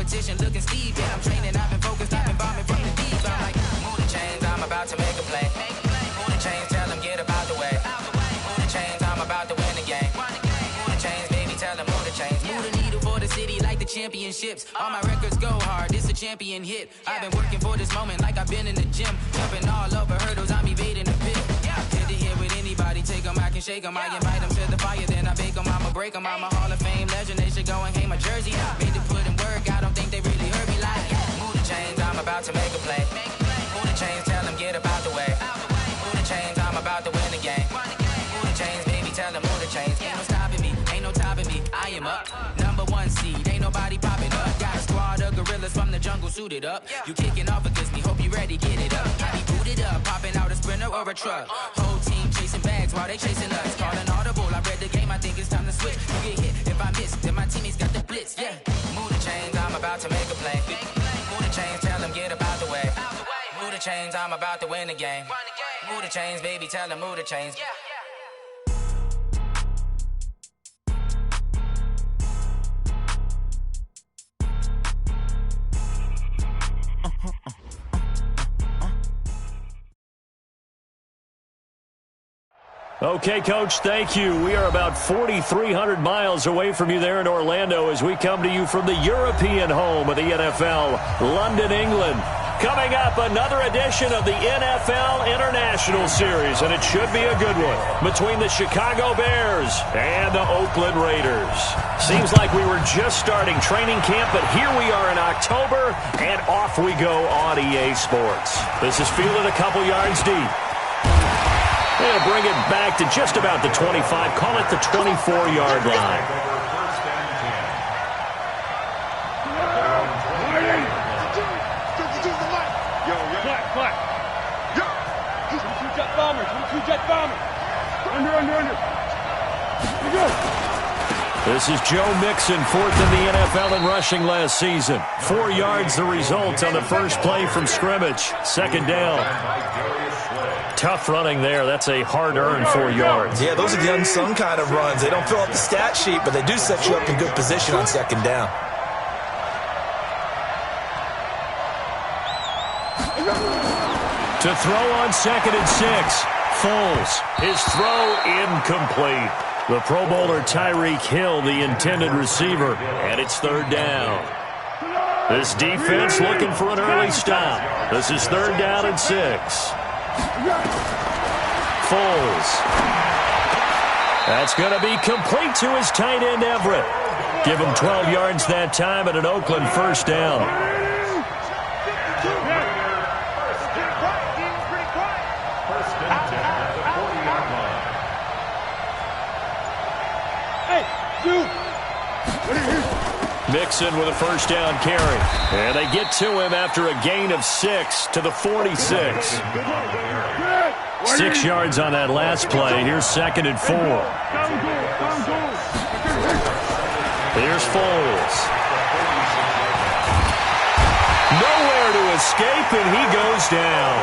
competition looking steep. Yeah, I'm training, I've been focused, I've been bombing from the deep. I'm like, move the chains, I'm about to make a play. Move the chains, tell them get about the way. Move the chains, I'm about to win the game. Move the chains, baby, tell them move the chains. Move the needle for the city like the championships. All my records go hard, this a champion hit. I've been working for this moment like I've been in the gym. Jumping all over hurdles, I'm evading the pit. Head to head with anybody, take them, I can shake them. I invite them to the fire, then I bake them, I'ma break them. I'm a Hall of Fame legend, they should go and hang my jersey. Made to put in work, I don't think they really heard me like. Move the chains, I'm about to make a play. Move the chains, tell them get about the way. Move the chains, I'm about to win the game. Move the chains, baby, tell them move the chains. Ain't no stopping me, ain't no topping me. I am up, number one seed, ain't nobody popping up. Got a squad of gorillas from the jungle suited up. You kicking off against me, hope you ready, get it up. I be booted up, popping out a sprinter or a truck. Whole team chasing bags while they chasing us. Calling audible, I read the game, I think it's time to switch. You get hit if I miss, then my teammates got the blitz, yeah. Move the chains, I'm about to make a play. Move the chains, tell them get about the way. Move the chains, I'm about to win the game. Move the chains, baby, tell them move the chains. Okay, Coach, thank you. We are about 4,300 miles away from you there in Orlando as we come to you from the European home of the NFL, London, England. Coming up, another edition of the NFL International Series, and it should be a good one, between the Chicago Bears and the Oakland Raiders. Seems like we were just starting training camp, but here we are in October, and off we go on EA Sports. This is fielded a couple yards deep. They'll bring it back to just about the 25, call it the 24-yard line. This is Joe Mixon, fourth in the NFL in rushing last season. 4 yards the result on the first play from scrimmage. Second down. Tough running there. That's a hard-earned 4 yards. Yeah, those are the unsung kind of runs. They don't fill up the stat sheet, but they do set you up in good position on second down. To throw on 2nd and 6. Foles. His throw incomplete. The Pro Bowler Tyreek Hill, the intended receiver, and it's third down. This defense looking for an early stop. This is third down and 6. Foles. That's going to be complete to his tight end, Everett. Give him 12 yards that time at an Oakland first down. Mixon with a first down carry. And they get to him after a gain of 6 to the 46. 6 yards on that last play. Here's 2nd and 4. Here's Foles. Nowhere to escape, and he goes down.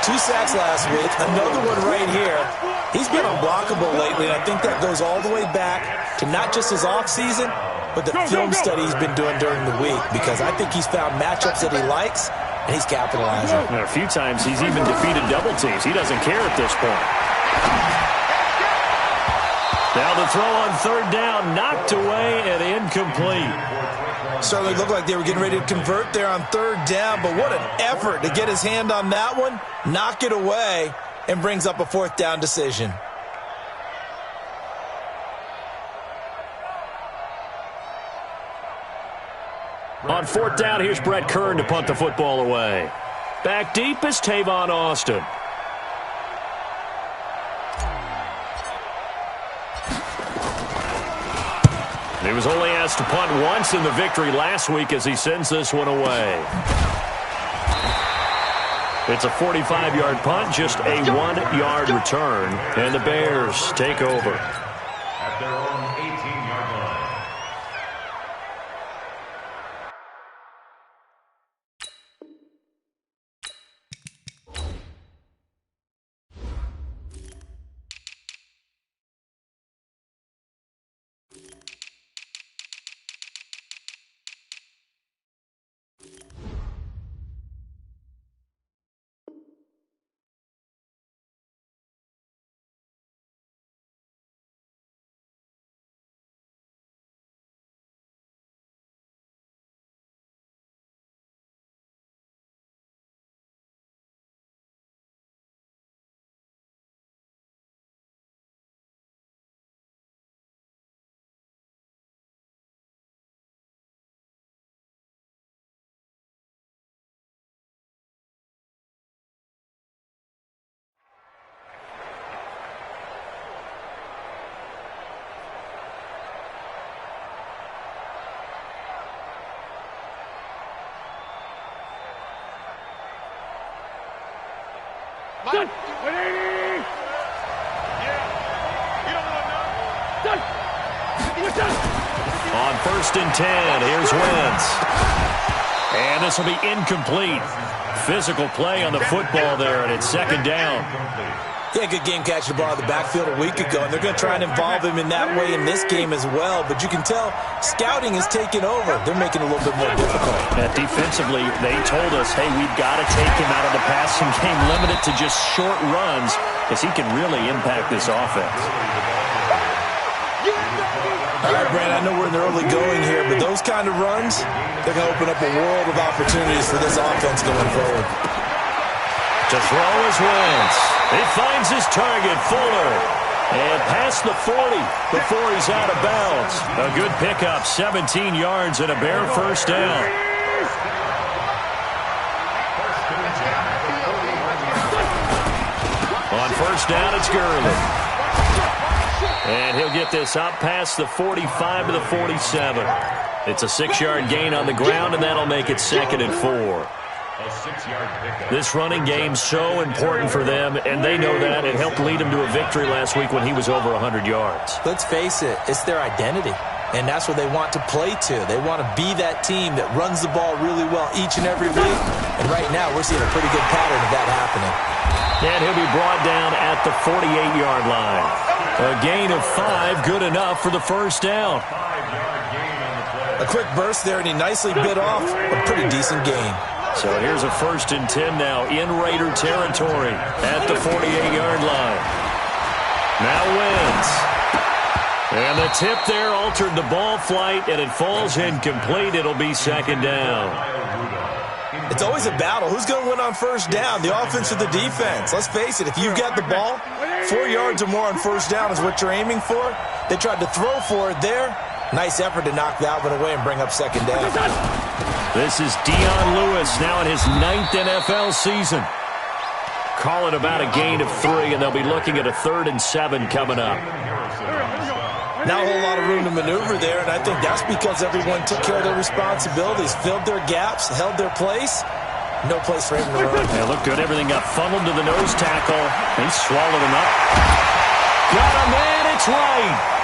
2 sacks last week. Another one right here. He's been unblockable lately, and I think that goes all the way back to not just his offseason, but the film study he's been doing during the week, because I think he's found matchups that he likes, and he's capitalizing. And a few times he's even defeated double teams. He doesn't care at this point. Now the throw on third down, knocked away and incomplete. Certainly looked like they were getting ready to convert there on third down, but what an effort to get his hand on that one, knock it away, and brings up a fourth down decision. On fourth down, here's Brett Kern to punt the football away. Back deep is Tavon Austin. He was only asked to punt once in the victory last week as he sends this one away. It's a 45-yard punt, just a 1-yard return, and the Bears take over. On 1st and 10, here's Wentz. And this will be incomplete. Physical play on the football there, and it's 2nd down. Yeah, good game catching the ball in the backfield a week ago, and they're going to try and involve him in that way in this game as well. But you can tell scouting is taking over. They're making it a little bit more difficult. Defensively, they told us, hey, we've got to take him out of the passing game, limit it to just short runs, because he can really impact this offense. All right, Brandon, I know we're in the early going here, but those kind of runs, they're going to open up a world of opportunities for this offense going forward. To throw is Wentz. He finds his target, Fuller. And past the 40 before he's out of bounds. A good pickup, 17 yards and a bare 1st down. On 1st down, it's Gurley. And he'll get this up past the 45 to the 47. It's a 6-yard gain on the ground, and that'll make it 2nd and 4. This running game so important for them, and they know that. It helped lead them to a victory last week when he was over 100 yards. Let's face it, it's their identity, and that's what they want to play to. They want to be that team that runs the ball really well each and every week, and right now we're seeing a pretty good pattern of that happening. And he'll be brought down at the 48-yard line. A gain of 5, good enough for the 1st down. A quick burst there, and he nicely bit off a pretty decent gain. So here's a 1st and 10 now in Raider territory at the 48-yard line. Now Wentz. And the tip there altered the ball flight, and it falls incomplete. It'll be 2nd down. It's always a battle. Who's going to win on 1st down, the offense or the defense? Let's face it, if you've got the ball, 4 yards or more on 1st down is what you're aiming for. They tried to throw for it there. Nice effort to knock that one away and bring up 2nd down. This is Dion Lewis now in his 9th NFL season. Call it about a gain of 3, and they'll be looking at a 3rd and 7 coming up. Not a whole lot of room to maneuver there, and I think that's because everyone took care of their responsibilities, filled their gaps, held their place. No place for him to run. They look good. Everything got funneled to the nose tackle. He swallowed him up. Got a man. It's right.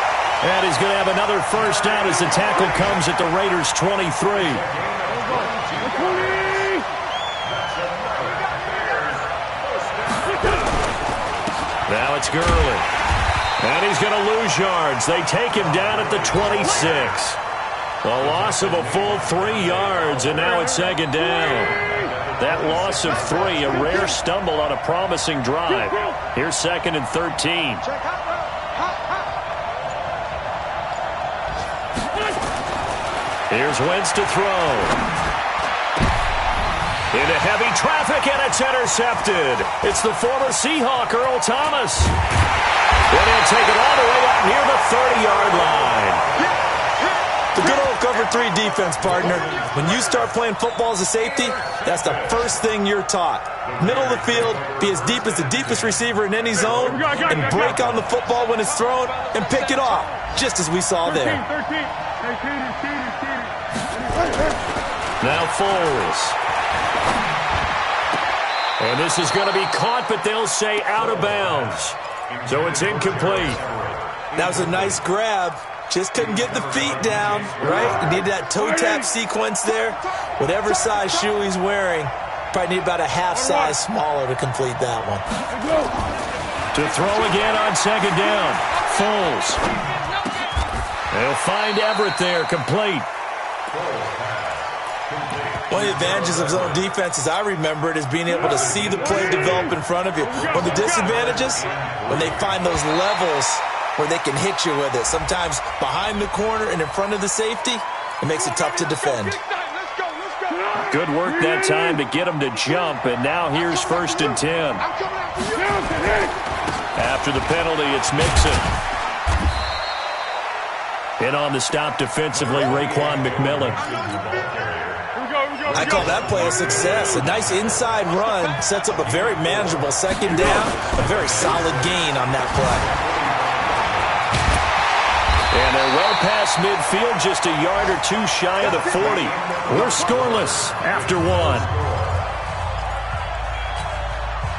And he's going to have another 1st down as the tackle comes at the Raiders' 23. Now it's Gurley. And he's going to lose yards. They take him down at the 26. A loss of a full 3 yards, and now it's 2nd down. That loss of 3, a rare stumble on a promising drive. Here's 2nd and 13. Here's Wentz to throw. Into heavy traffic, and it's intercepted. It's the former Seahawk, Earl Thomas. And he'll take it all the way out near the 30-yard line. The good old cover 3 defense, partner. When you start playing football as a safety, that's the first thing you're taught. Middle of the field, be as deep as the deepest receiver in any zone, and break on the football when it's thrown, and pick it off, just as we saw there. Now Foles. And this is going to be caught, but they'll say out of bounds. So it's incomplete. That was a nice grab. Just couldn't get the feet down, right? You need that toe tap sequence there. Whatever size shoe he's wearing, probably need about a half size smaller to complete that one. To throw again on 2nd down. Foles. They'll find Everett there, complete. One of the advantages of zone defense, as I remember it, is being able to see the play develop in front of you. One of the disadvantages, when they find those levels where they can hit you with it. Sometimes behind the corner and in front of the safety, it makes it tough to defend. Good work that time to get him to jump, and now here's 1st and 10. After the penalty, it's Mixon. And on the stop defensively, Raekwon McMillan. I call that play a success. A nice inside run sets up a very manageable 2nd down. A very solid gain on that play. And they're well past midfield, just a yard or 2 shy of the 40. We're scoreless after 1.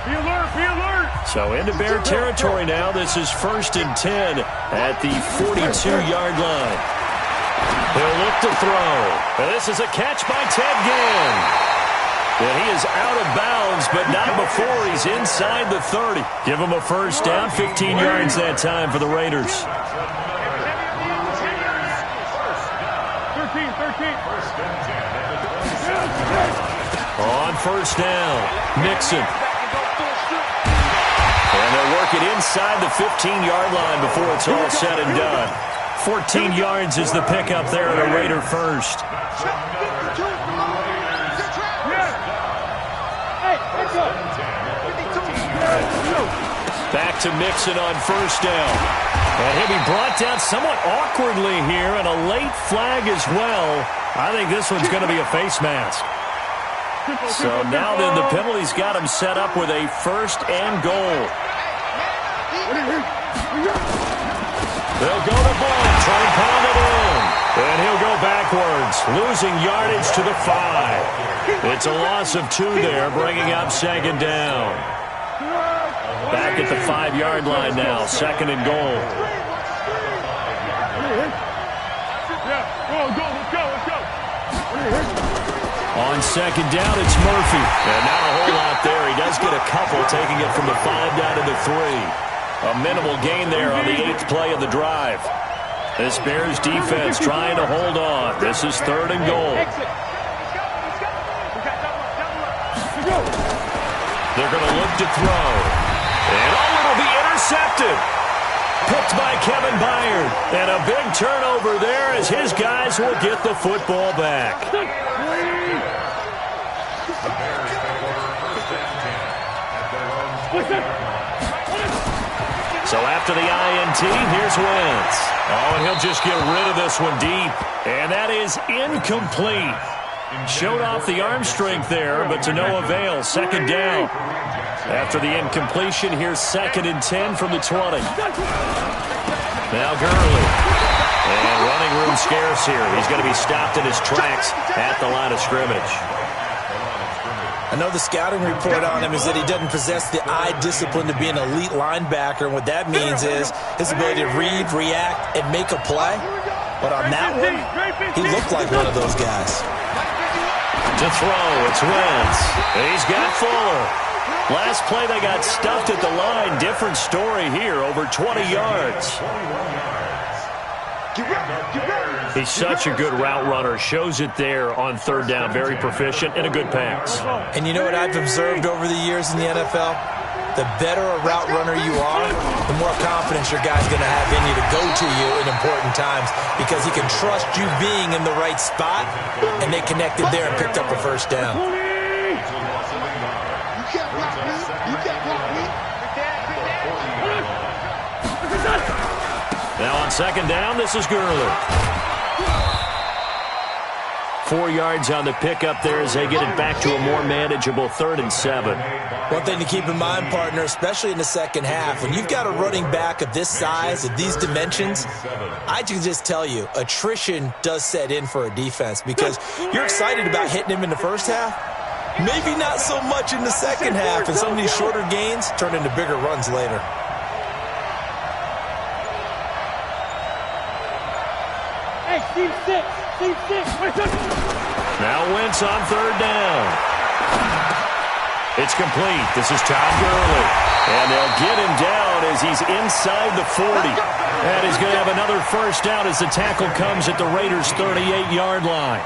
Be alert, be alert. So into Bear territory now. This is 1st and 10 at the 42-yard line. He'll look to throw. And this is a catch by Ted Ginn. And he is out of bounds, but not before he's inside the 30. Give him a first down, 15 yards that time for the Raiders. 13. On first down, Mixon. And they'll work it inside the 15-yard line before it's all said and done. 14 yards is the pickup there at a Raider first. Back to Mixon on first down. And he'll be brought down somewhat awkwardly here, and a late flag as well. I think this one's going to be a face mask. So now then the penalty's got him set up with a 1st and goal. They'll go to Bond, try and pound it in. And he'll go backwards, losing yardage to the 5. It's a loss of 2 there, bringing up 2nd down. Back at the 5-yard line now, 2nd and goal. Let's go. On 2nd down, it's Murphy. And not a whole lot there. He does get a couple, taking it from the 5 down to the 3. A minimal gain there on the 8th play of the drive. This Bears defense trying to hold on. This is 3rd and goal. They're going to look to throw. And it'll be intercepted. Picked by Kevin Byard. And a big turnover there as his guys will get the football back. So after the INT, here's Wentz. Oh, and he'll just get rid of this one deep. And that is incomplete. Showed off the arm strength there, but to no avail. 2nd down. After the incompletion, here's 2nd and 10 from the 20. Now Gurley. And running room scarce here. He's going to be stopped in his tracks at the line of scrimmage. I know the scouting report on him is that he doesn't possess the eye discipline to be an elite linebacker. And what that means is his ability to read, react, and make a play. But on that one, he looked like one of those guys. To throw, it's Wentz. He's got Fuller. Last play, they got stuffed at the line. Different story here, over 20 yards. He's such a good route runner. Shows it there on 3rd down. Very proficient and a good pass. And you know what I've observed over the years in the NFL? The better a route runner you are, the more confidence your guy's going to have in you to go to you in important times because he can trust you being in the right spot, and they connected there and picked up a 1st down. Now on 2nd down, this is Gurley. 4 yards on the pickup there as they get it back to a more manageable 3rd and 7. One thing to keep in mind, partner, especially in the second half, when you've got a running back of this size, of these dimensions, I can just tell you, attrition does set in for a defense because you're excited about hitting him in the first half. Maybe not so much in the second half, and some of these shorter gains turn into bigger runs later. Now Wentz on 3rd down. It's complete. This is Todd Gurley. And they'll get him down as he's inside the 40. And he's going to have another 1st down as the tackle comes at the Raiders' 38-yard line.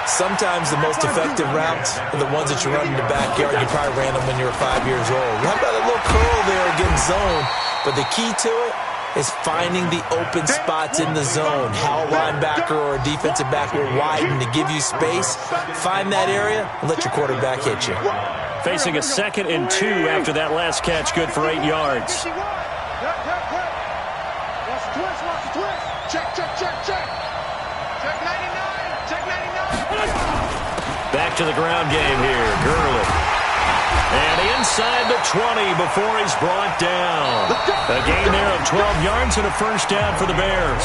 Sometimes the most effective routes are the ones that you run in the backyard. You probably ran them when you were 5 years old. How about a little curl there against zone? But the key to it is finding the open spots in the zone. How a linebacker or a defensive back will widen to give you space. Find that area and let your quarterback hit you. Facing a 2nd and 2 after that last catch, good for 8 yards. Back to the ground game here, Gurley. And inside the 20 before he's brought down. A gain there of 12 yards and a 1st down for the Bears.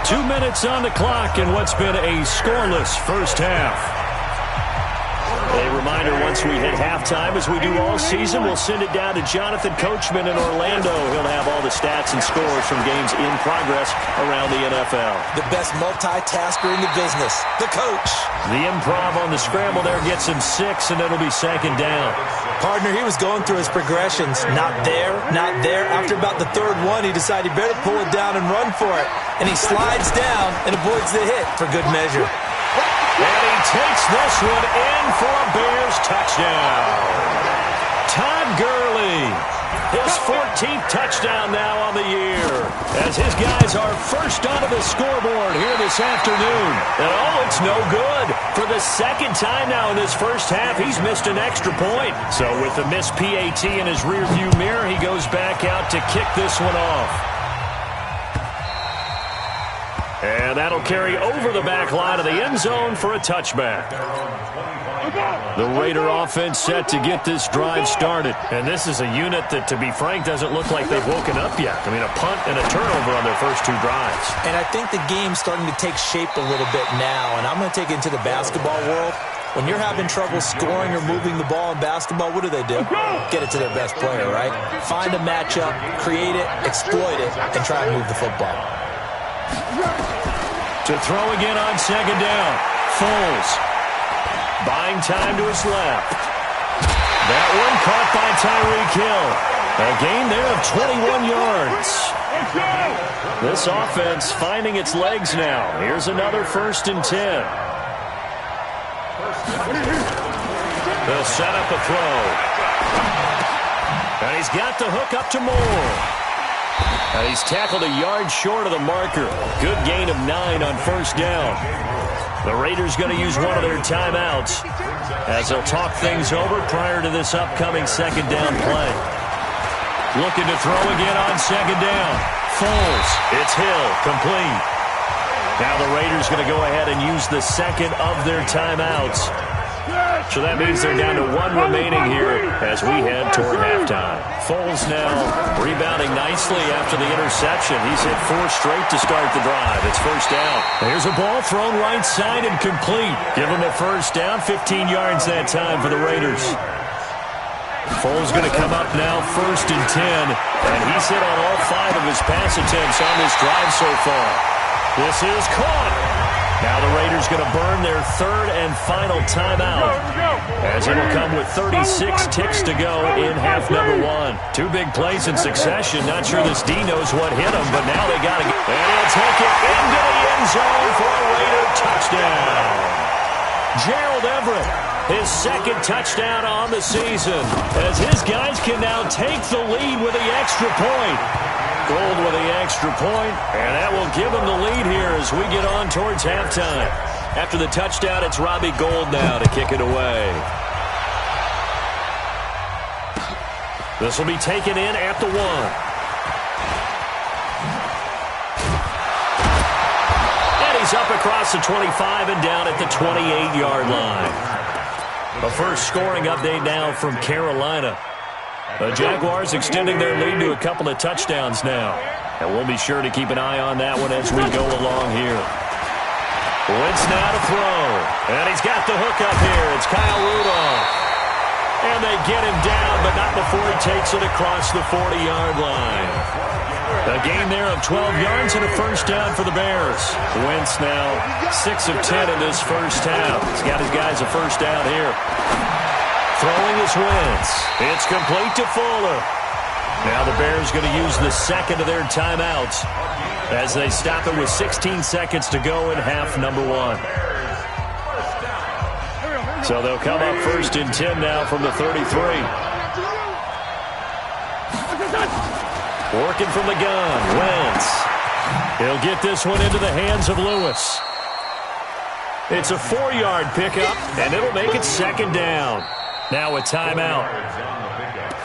2 minutes on the clock in what's been a scoreless first half. A reminder, once we hit halftime, as we do all season, we'll send it down to Jonathan Coachman in Orlando. He'll have all the stats and scores from games in progress around the NFL. The best multitasker in the business, the coach. The improv on the scramble there gets him 6, and it'll be second down. Partner, he was going through his progressions. Not there, not there. After about the third one, he decided he better pull it down and run for it. And he slides down and avoids the hit for good measure. And he takes this one in for a Bears touchdown. Todd Gurley, his 14th touchdown now on the year, as his guys are first onto the scoreboard here this afternoon. And oh, it's no good. For the second time now in this first half, he's missed an extra point. So with the missed PAT in his rearview mirror, he goes back out to kick this one off. And that'll carry over the back line of the end zone for a touchback. The Raider offense set to get this drive started. And this is a unit that, to be frank, doesn't look like they've woken up yet. I mean, a punt and a turnover on their first 2 drives. And I think the game's starting to take shape a little bit now. And I'm going to take it into the basketball world. When you're having trouble scoring or moving the ball in basketball, what do? Get it to their best player, right? Find a matchup, create it, exploit it, and try to move the football. To throw again on second down. Foles. Buying time to his left. That one caught by Tyreek Hill. A gain there of 21 yards. This offense finding its legs now. Here's another 1st and 10. They'll set up a throw. And he's got the hook up to Moore. And he's tackled a yard short of the marker. Good gain of 9 on first down. The Raiders going to use one of their timeouts as they'll talk things over prior to this upcoming second down play. Looking to throw again on second down. Foles. It's Hill. Complete. Now the Raiders going to go ahead and use the second of their timeouts. So that means they're down to 1 remaining here as we head toward halftime. Foles now rebounding nicely after the interception. He's hit 4 straight to start the drive. It's first down. Here's a ball thrown right side and complete. Give him a first down, 15 yards that time for the Raiders. Foles going to come up now, 1st and 10, and he's hit on all 5 of his pass attempts on this drive so far. This is caught. Now the Raiders going to burn their 3rd and final timeout as it'll come with 36 ticks to go in half number 1. 2 big plays in succession. Not sure this D knows what hit him, but now they got to get. And he'll take it into the end zone for a Raider touchdown. Gerald Everett, his 2nd touchdown on the season, as his guys can now take the lead with the extra point. Gold with the extra point, and that will give them the lead here as we get on towards halftime. After the touchdown, it's Robbie Gould now to kick it away. This will be taken in at the 1. And he's up across the 25 and down at the 28-yard line. The first scoring update now from Carolina. The Jaguars extending their lead to a couple of touchdowns now. And we'll be sure to keep an eye on that one as we go along here. Wentz now to throw. And he's got the hook up here. It's Kyle Rudolph. And they get him down, but not before he takes it across the 40-yard line. A gain there of 12 yards and a first down for the Bears. Wentz now 6 of 10 in this first half. He's got his guys a first down here. Throwing is Wentz. It's complete to Fuller. Now the Bears going to use the 2nd of their timeouts as they stop it with 16 seconds to go in half number 1. So they'll come up 1st and 10 now from the 33. Working from the gun, Wentz. He'll get this one into the hands of Lewis. It's a 4-yard pickup, and it'll make it 2nd down. Now a timeout.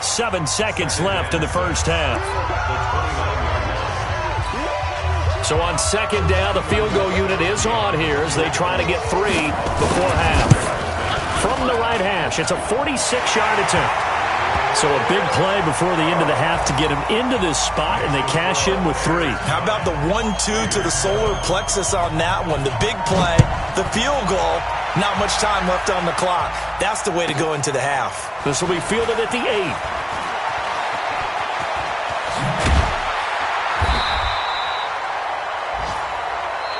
7 seconds left in the first half. So on 2nd down, the field goal unit is on here as they try to get 3 before half. From the right hash, it's a 46-yard attempt. So a big play before the end of the half to get him into this spot, and they cash in with 3. How about the 1-2 to the solar plexus on that one? The big play, the field goal, Not much time left on the clock. That's the way to go into the half. This will be fielded at the 8.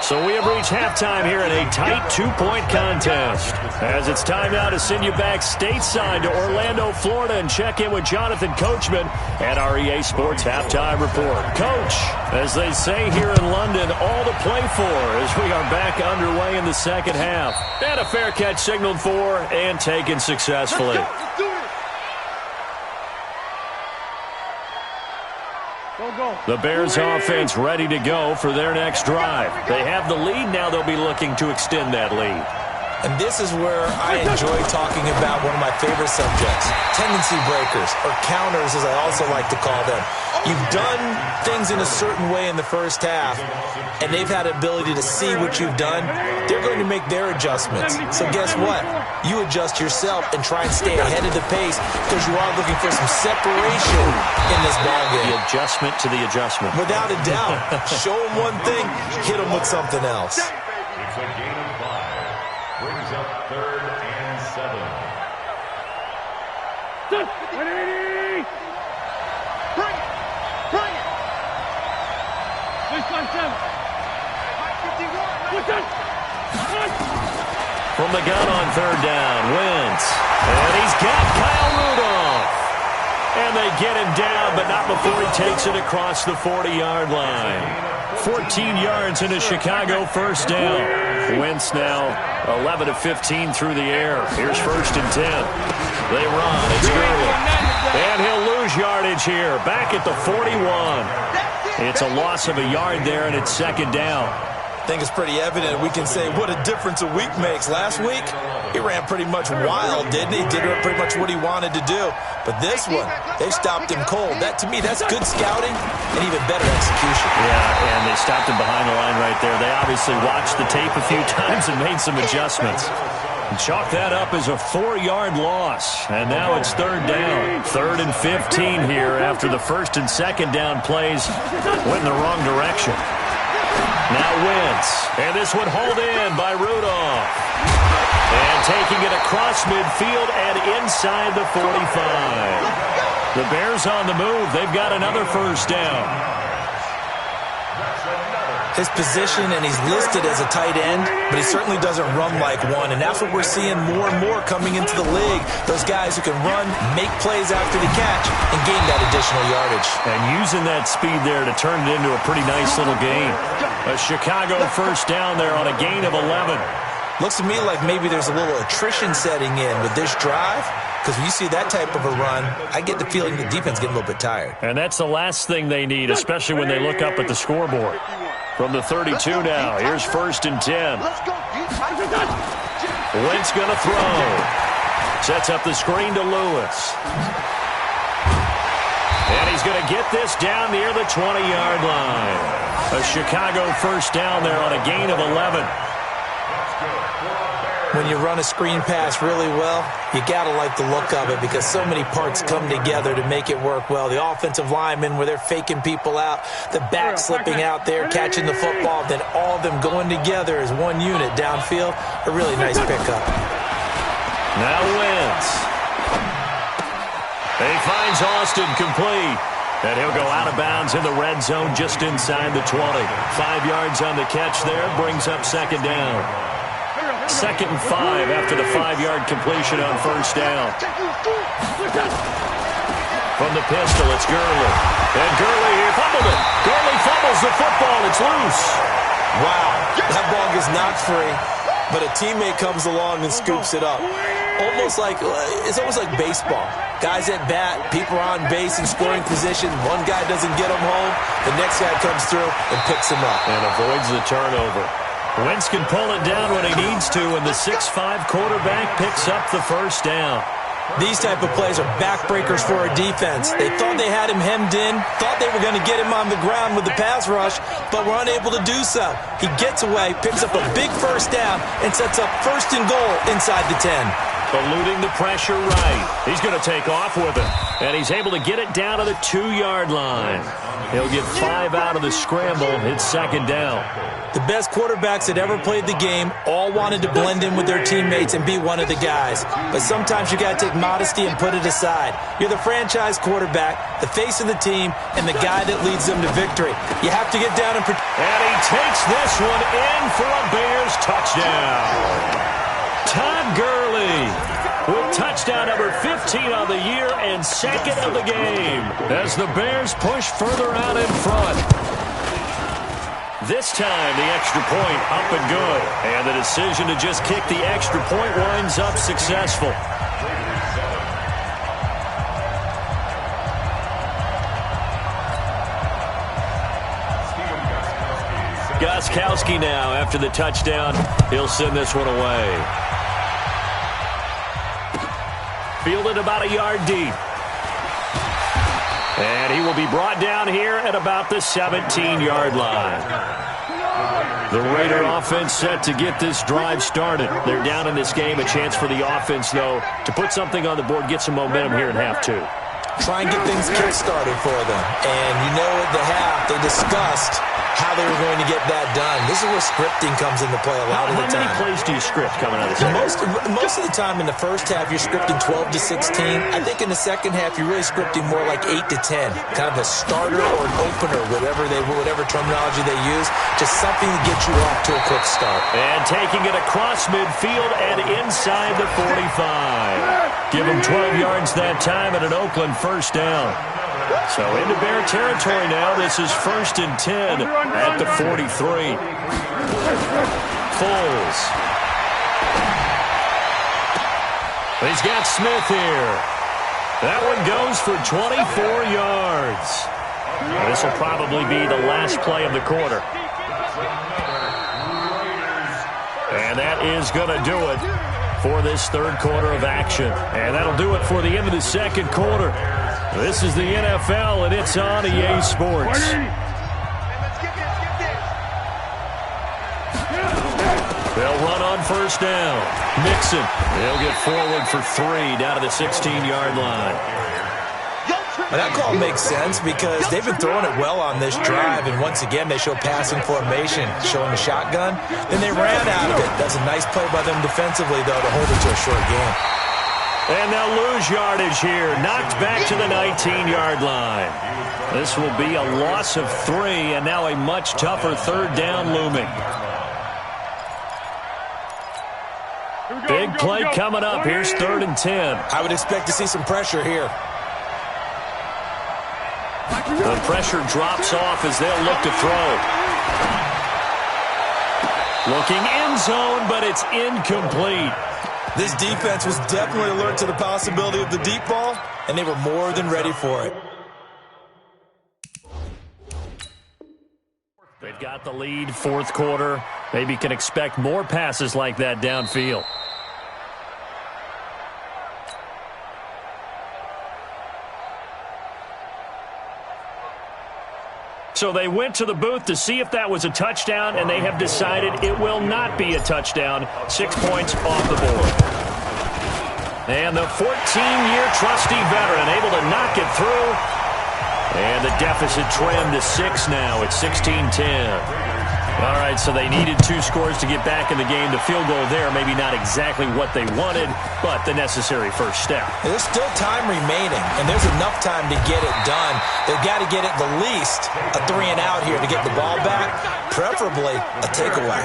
So we have reached halftime here in a tight 2-point contest. As it's time now to send you back stateside to Orlando, Florida, and check in with Jonathan Coachman at our EA Sports Halftime Report. Coach, as they say here in London, all to play for as we are back underway in the second half. And a fair catch signaled for and taken successfully. The Bears offense ready to go for their next drive. They have the lead. Now they'll be looking to extend that lead. And this is where I enjoy talking about one of my favorite subjects, tendency breakers, or counters as I also like to call them. You've done things in a certain way in the first half, and they've had the ability to see what you've done. They're going to make their adjustments. So guess what? You adjust yourself and try and stay ahead of the pace because you are looking for some separation in this ballgame. The adjustment to the adjustment. Without a doubt. Show them one thing, hit them with something else. It's a gain of 5. Brings up 3rd and 7. Bring it! From the gun on 3rd down, Wentz. And he's got Kyle Rudolph. And they get him down, but not before he takes it across the 40-yard line. 14 yards into Chicago, first down. Wentz now 11 of 15 through the air. Here's 1st and 10. They run. It's Gurley. And he'll lose yardage here. Back at the 41. It's a loss of a yard there, and it's 2nd down. I think it's pretty evident. We can say what a difference a week makes. Last week, he ran pretty much wild, didn't he? Did pretty much what he wanted to do. But this one, they stopped him cold. That, to me, that's good scouting and even better execution. Yeah, and they stopped him behind the line right there. They obviously watched the tape a few times and made some adjustments. And chalk that up as a 4-yard loss. And now it's 3rd down. 3rd and 15 here after the 1st and 2nd down plays went in the wrong direction. Now Wentz. And this one hauled in by Rudolph. And taking it across midfield and inside the 45. The Bears on the move. They've got another 1st down. His position, and he's listed as a tight end, but he certainly doesn't run like one, and that's what we're seeing more and more coming into the league. Those guys who can run, make plays after the catch, and gain that additional yardage. And using that speed there to turn it into a pretty nice little gain. A Chicago 1st down there on a gain of 11. Looks to me like maybe there's a little attrition setting in with this drive, because when you see that type of a run, I get the feeling the defense getting a little bit tired. And that's the last thing they need, especially when they look up at the scoreboard. From the 32 now, here's 1st and 10. Wentz going to throw. Sets up the screen to Lewis. And he's going to get this down near the 20-yard line. A Chicago 1st down there on a gain of 11. When you run a screen pass really well, you got to like the look of it because so many parts come together to make it work well. The offensive linemen where they're faking people out, the back slipping out there, catching the football, then all of them going together as one unit downfield. A really nice pickup. Now Wentz. He finds Austin complete. And he'll go out of bounds in the red zone just inside the 20. 5 yards on the catch there, brings up 2nd down. 2nd and 5 after the 5-yard completion on 1st down. From the pistol, it's Gurley. And Gurley fumbled it. Gurley fumbles the football. It's loose. Wow, that ball gets knocked free, but a teammate comes along and scoops it up. It's almost like baseball. Guys at bat, people are on base in scoring position. One guy doesn't get him home. The next guy comes through and picks him up. And avoids the turnover. Wentz can pull it down when he needs to, and the 6'5" quarterback picks up the 1st down. These type of plays are backbreakers for our defense. They thought they had him hemmed in, thought they were going to get him on the ground with the pass rush, but were unable to do so. He gets away, picks up a big 1st down, and sets up 1st and goal inside the 10. Eluding the pressure right. He's going to take off with it. And he's able to get it down to the 2-yard line. He'll get 5 out of the scramble. It's second down. The best quarterbacks that ever played the game all wanted to blend in with their teammates and be one of the guys. But sometimes you got to take modesty and put it aside. You're the franchise quarterback, the face of the team, and the guy that leads them to victory. You have to get down and protect. And he takes this one in for a Bears touchdown. Todd Gurley with touchdown number 15 on the year and second of the game as the Bears push further out in front. This time the extra point up and good. And the decision to just kick the extra point winds up successful. Gostkowski now after the touchdown. He'll send this one away. Fielded about a yard deep. And he will be brought down here at about the 17-yard line. The Raider offense set to get this drive started. They're down in this game. A chance for the offense, though, to put something on the board, get some momentum here in half two. Try and get things kick-started for them. And you know at the half, they discussed how they were going to get that done. This is where scripting comes into play a lot of the time. How many plays do you script coming out of the second? Most of the time in the first half, you're scripting 12 to 16. I think in the second half, you're really scripting more like 8 to 10. Kind of a starter or an opener, whatever terminology they use. Just something to get you off to a quick start. And taking it across midfield and inside the 45. Give them 12 yards that time and an Oakland first down. So into Bear territory now. This is 1st and 10 at the 43. Foles. He's got Smith here. That one goes for 24 yards. This will probably be the last play of the quarter. And that is going to do it for this third quarter of action. And that'll do it for the end of the second quarter. This is the NFL, and it's on EA Sports. They'll run on first down. Mixon. They'll get forward for 3 down to the 16-yard line. Well, that call makes sense because they've been throwing it well on this drive, and once again they show passing formation, showing the shotgun. Then they ran out of it. That's a nice play by them defensively, though, to hold it to a short game. And they'll lose yardage here. Knocked back to the 19-yard line. This will be a loss of 3, and now a much tougher third down looming. Big play coming up. Here's 3rd and 10. I would expect to see some pressure here. The pressure drops off as they'll look to throw. Looking end zone, but it's incomplete. This defense was definitely alert to the possibility of the deep ball, and they were more than ready for it. They've got the lead, fourth quarter. Maybe can expect more passes like that downfield. So they went to the booth to see if that was a touchdown, and they have decided it will not be a touchdown. 6 points off the board. And the 14-year trusty veteran able to knock it through. And the deficit trimmed to 6 now. It's 16-10. All right, so they needed 2 scores to get back in the game. The field goal there, maybe not exactly what they wanted, but the necessary first step. There's still time remaining, and there's enough time to get it done. They've got to get at the least a 3-and-out here to get the ball back, preferably a takeaway.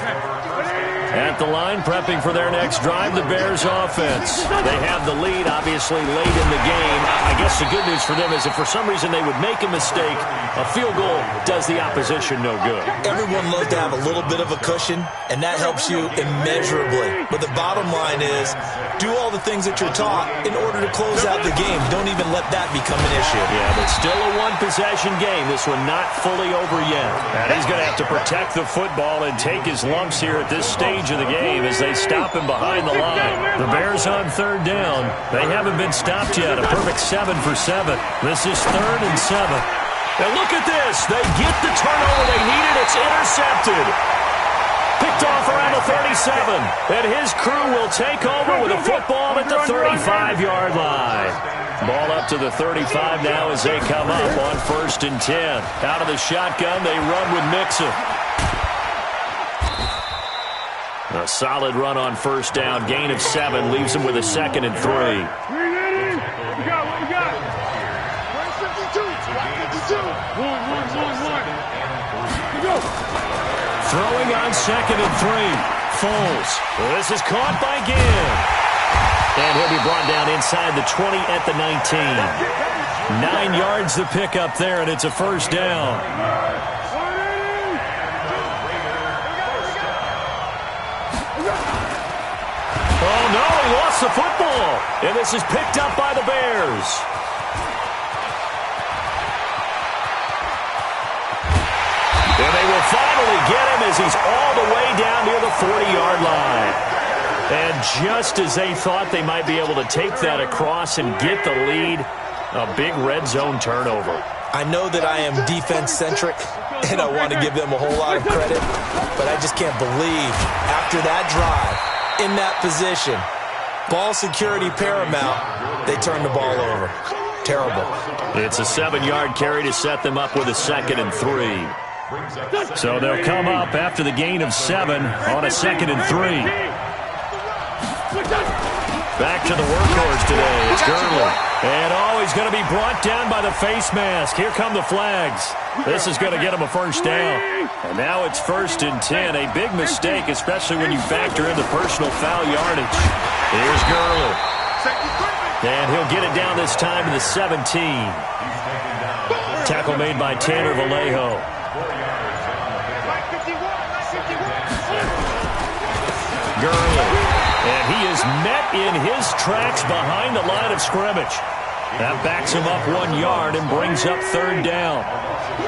At the line, prepping for their next drive, the Bears offense. They have the lead, obviously, late in the game. I guess the good news for them is if for some reason they would make a mistake, a field goal does the opposition no good. Everyone loves to have a little bit of a cushion, and that helps you immeasurably. But the bottom line is, do all the things that you're taught in order to close out the game. Don't even let that become an issue. Yeah, but still a one-possession game. This one not fully over yet. And he's going to have to protect the football and take his lumps here at this stage of the game as they stop him behind the line. The Bears on 3rd down. They haven't been stopped yet. A perfect 7 for 7. This is 3rd and 7. And look at this. They get the turnover they needed. It's intercepted. Picked off around the 37. And his crew will take over with a football at the 35-yard line. Ball up to the 35 now as they come up on 1st and 10. Out of the shotgun, they run with Mixon. A solid run on 1st down. Gain of 7 leaves them with a 2nd and 3. What we got? 152. 152. Throwing on 2nd and 3. Foles. This is caught by Ginn. And he'll be brought down inside the 20 at the 19. 9 yards to pick up there, and it's a 1st down. Oh, no, he lost the football. And this is picked up by the Bears. And they will finally get him as he's all the way down near the 40-yard line. And just as they thought they might be able to take that across and get the lead, a big red zone turnover. I know that I am defense-centric, and I want to give them a whole lot of credit, but I just can't believe after that drive, in that position, ball security paramount, they turn the ball over. Terrible. It's a 7-yard carry to set them up with a 2nd and 3. So they'll come up after the gain of 7 on a 2nd and 3. Back to the workhorse today. It's Gurley. And he's going to be brought down by the face mask. Here come the flags. This is going to get him a 1st down. And now it's 1st and 10. A big mistake, especially when you factor in the personal foul yardage. Here's Gurley. And he'll get it down this time to the 17. Tackle made by Tanner Vallejo. Gurley. And he is met in his tracks behind the line of scrimmage. That backs him up 1 yard and brings up 3rd down.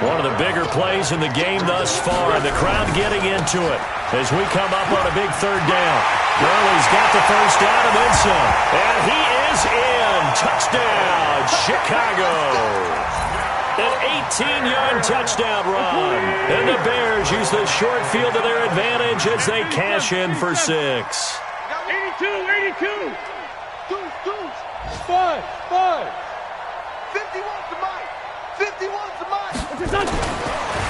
One of the bigger plays in the game thus far, and the crowd getting into it as we come up on a big 3rd down. Gurley's got the 1st down and then some. And he is in. Touchdown, Chicago. An 18-yard touchdown run. And the Bears use the short field to their advantage as they cash in for 6. 82. Deuce. 5. 51's the mic. 51's the mic.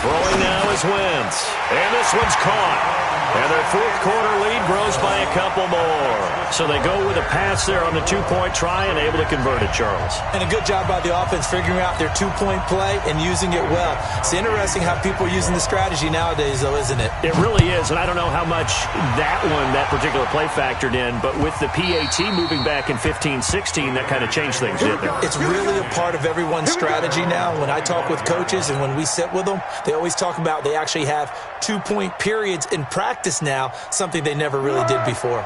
Throwing now is Wentz. And this one's caught. And their 4th quarter lead grows by a couple more. So they go with a pass there on the 2-point try and able to convert it, Charles. And a good job by the offense figuring out their 2-point play and using it well. It's interesting how people are using the strategy nowadays, though, isn't it? It really is, and I don't know how much that particular play factored in, but with the PAT moving back in 15-16, that kind of changed things, didn't it? It's really a part of everyone's strategy now. When I talk with coaches and when we sit with them, they always talk about they actually have 2-point periods in practice now, something they never really did before.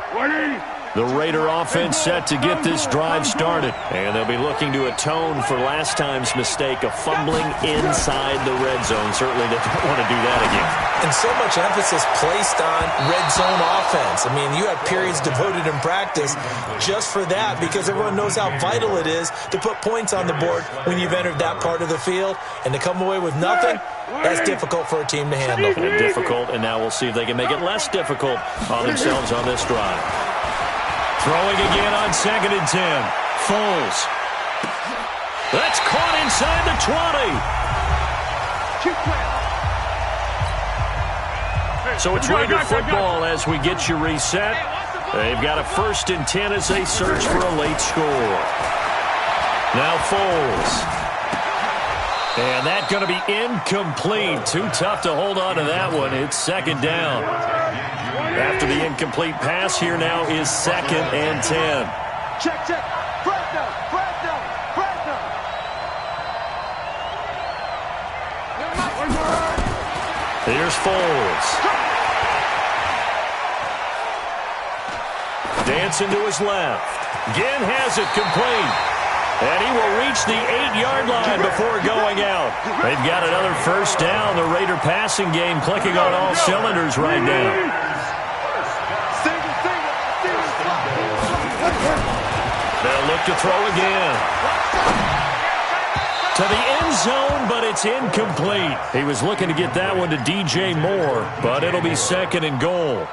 The Raider offense set to get this drive started. And they'll be looking to atone for last time's mistake of fumbling inside the red zone. Certainly they don't want to do that again. And so much emphasis placed on red zone offense. I mean, you have periods devoted in practice just for that because everyone knows how vital it is to put points on the board when you've entered that part of the field. And to come away with nothing, that's difficult for a team to handle. And difficult, and now we'll see if they can make it less difficult on themselves on this drive. Throwing again on 2nd and 10. Foles. That's caught inside the 20. So it's Raider football as we get you reset. They've got a 1st and 10 as they search for a late score. Now Foles. And that's going to be incomplete. Too tough to hold on to that one. It's 2nd down. After the incomplete pass, here now is 2nd and 10. Check. Press down. Here's Foles. Dancing to his left. Ginn has it complete. And he will reach the 8-yard line before going out. They've got another 1st down. The Raider passing game clicking on all cylinders right now. They'll look to throw again. To the end zone, but it's incomplete. He was looking to get that one to DJ Moore, but it'll be 2nd and goal.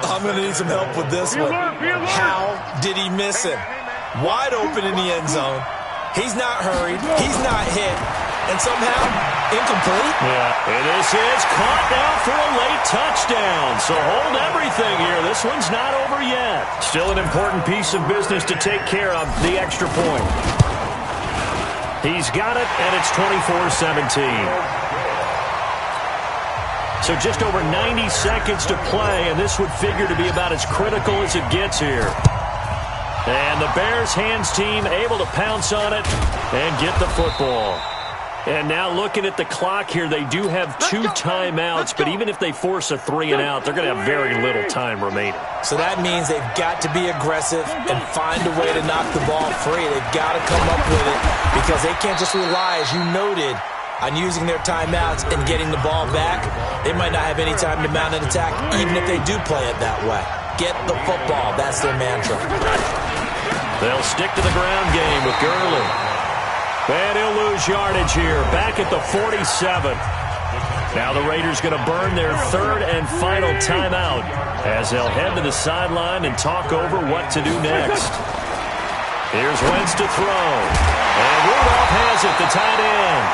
I'm going to need some help with this one. How did he miss him? Wide open in the end zone. He's not hurried. He's not hit. And somehow, incomplete? Yeah, and this is caught now for a late touchdown. So hold everything here. This one's not over yet. Still an important piece of business to take care of, the extra point. He's got it, and it's 24-17. So just over 90 seconds to play, and this would figure to be about as critical as it gets here. And the Bears hands team able to pounce on it and get the football. And now looking at the clock here, they do have 2 timeouts, but even if they force a 3 and out, they're going to have very little time remaining. So that means they've got to be aggressive and find a way to knock the ball free. They've got to come up with it because they can't just rely, as you noted, on using their timeouts and getting the ball back. They might not have any time to mount an attack, even if they do play it that way. Get the football. That's their mantra. They'll stick to the ground game with Gurley. And he'll lose yardage here, back at the 47. Now the Raiders going to burn their 3rd and final timeout as they'll head to the sideline and talk over what to do next. Here's Wentz to throw. And Rudolph has it, the tight end.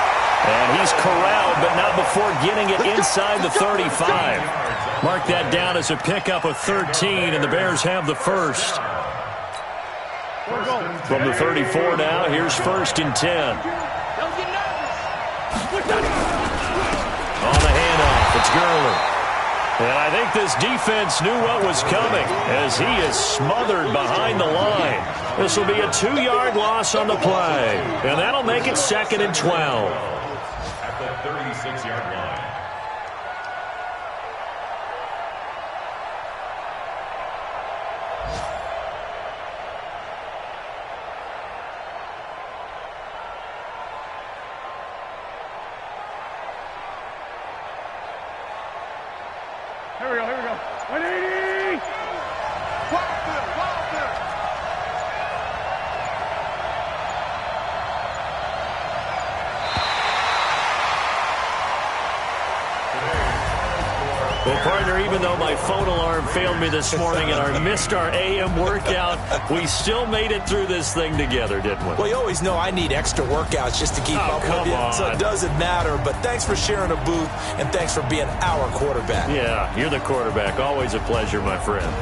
And he's corralled, but not before getting it inside the 35. Mark that down as a pickup of 13, and the Bears have the first. From the 34 now, here's 1st and 10. On the handoff, it's Gurley. And I think this defense knew what was coming as he is smothered behind the line. This will be a 2-yard loss on the play. And that'll make it 2nd and 12. At the 36-yard line. Here we go. 180! Wilder! Well, partner, even though my phone alarm failed me this morning and I missed our AM workout, we still made it through this thing together, didn't we? Well, you always know I need extra workouts just to keep up with you, so it doesn't matter. But thanks for sharing a booth, and thanks for being our quarterback. Yeah, you're the quarterback. Always a pleasure, my friend.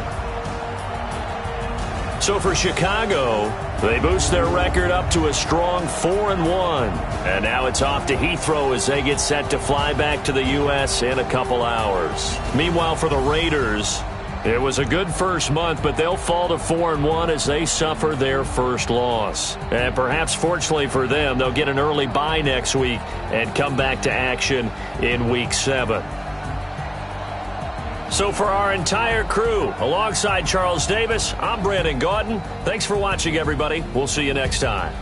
So for Chicago, they boost their record up to a strong 4-1. And now it's off to Heathrow as they get set to fly back to the U.S. in a couple hours. Meanwhile, for the Raiders, it was a good first month, but they'll fall to 4-1 as they suffer their first loss. And perhaps fortunately for them, they'll get an early bye next week and come back to action in Week 7. So for our entire crew, alongside Charles Davis, I'm Brandon Gaudin. Thanks for watching, everybody. We'll see you next time.